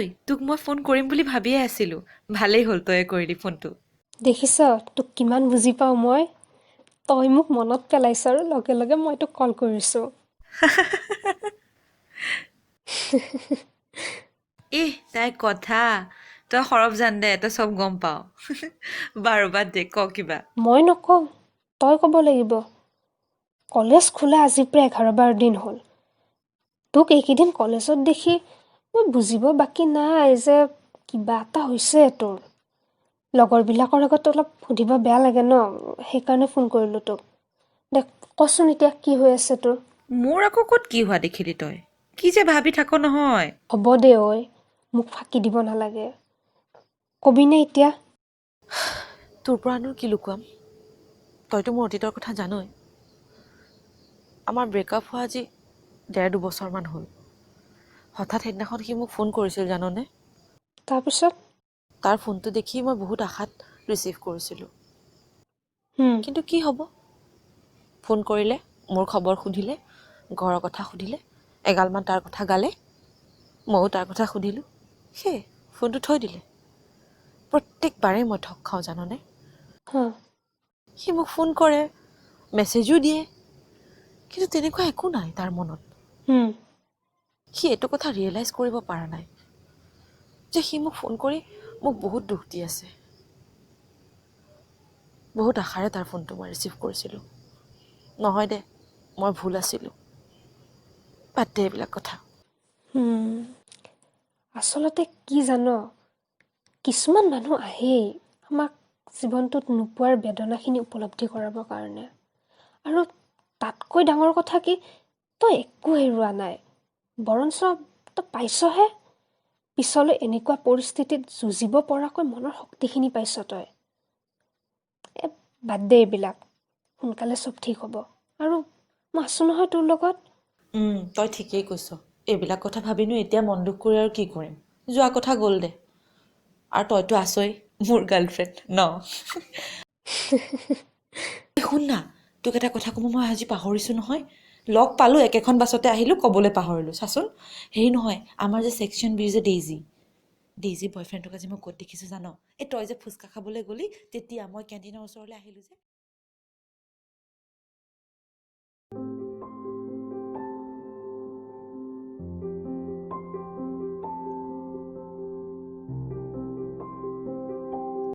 ঐ তোক মই ফোন কৰিম বুলি ভাবিয়ে আছিলোঁ ভালেই হ'ল তয়ে কৰিলি ফোনটো দেখিছ তোক কিমান বুজি পাওঁ মই তই মোক মনত পেলাইছ আৰু লগে লগে মই তোক কল কৰিছোঁ ইহ তাই কথা তই সৰব জান দে তই চব গম পাৱ বাৰু বাদ দে ক কিবা মই নকওঁ তই ক'ব লাগিব কলেজ খোলা আজিৰ পৰা 11-12 দিন হ'ল তোক এইকেইদিন কলেজত দেখি মই বুজিব বাকী নাই যে কিবা এটা হৈছে তোৰ লগৰবিলাকৰ আগত অলপ সুধিব বেয়া লাগে ন সেইকাৰণে ফোন কৰিলোঁ তোক দে কচোন এতিয়া কি হৈ আছে তোৰ মোৰ আকৌ ক'ত কি হোৱা দেখিলি তই কি যে ভাবি থাক নহয় হ'ব দে ঐ মোক ফাঁকি দিব নালাগে কবিনে এতিয়া তোৰ পৰানো কি লুকুৱাম তইতো মোৰ অতীতৰ কথা জানই আমাৰ ব্ৰেকআপ হোৱা আজি 1.5-2 বছৰমান হ'ল হঠাৎ সেইদিনাখন সি মোক ফোন কৰিছিল জাননে তাৰপিছত তাৰ ফোনটো দেখি মই বহুত আশাত ৰিচিভ কৰিছিলোঁ হুম কিন্তু কি হ'ব ফোন কৰিলে মোৰ খবৰ সুধিলে ঘৰৰ কথা সুধিলে এগালমান তাৰ কথা গালে ময়ো তাৰ কথা সুধিলোঁ সেই ফোনটো থৈ দিলে প্ৰত্যেকবাৰেই মই ঠগ খাওঁ জাননে হা সি মোক ফোন কৰে মেছেজো দিয়ে কিন্তু তেনেকুৱা একো নাই তাৰ মনত হুম সি এইটো কথা ৰিয়েলাইজ কৰিব পৰা নাই যে সি মোক ফোন কৰি মোক বহুত দুখ দি আছে বহুত আশাৰে তাৰ ফোনটো মই ৰিচিভ কৰিছিলোঁ নহয় দে মই ভুল আছিলোঁ বাদ দে এইবিলাক কথা হুম আচলতে কি জান কিছুমান মানুহ আহেই আমাক জীৱনটোত নোপোৱাৰ বেদনাখিনি উপলব্ধি কৰাবৰ কাৰণে আৰু তাতকৈ ডাঙৰ কথা কি তই একো হেৰুৱা নাই বৰঞ্চ তই পাইছহে পিছলৈ এনেকুৱা পৰিস্থিতিত যুঁজিব পৰাকৈ মনৰ শক্তিখিনি পাইছ তই বাদ দে এইবিলাক সোনকালে চব ঠিক হ'ব আৰু মই আছোঁ নহয় তোৰ লগত তই ঠিকেই কৈছ এইবিলাক কথা ভাবিনো এতিয়া মন দুখ কৰি আৰু কি কৰিম যোৱা কথা গ'ল দে আৰু তইতো আছই মোৰ গাৰ্লফ্ৰেণ্ড ন শুন না তোক এটা কথা ক'ব মই আজি পাহৰিছোঁ নহয় লগ পালোঁ একেখন বাছতে আহিলোঁ ক'বলৈ পাহৰিলোঁ চাচোন হেৰি নহয় আমাৰ যে ছেকশ্যন বিৰ যে ডেইজি বয়ফ্ৰেণ্ডটোক আজি মই ক'ত দেখিছোঁ জান এই তই যে ফুচকা খাবলৈ গ'লি তেতিয়া মই কেণ্টিনৰ ওচৰলৈ আহিলোঁ যে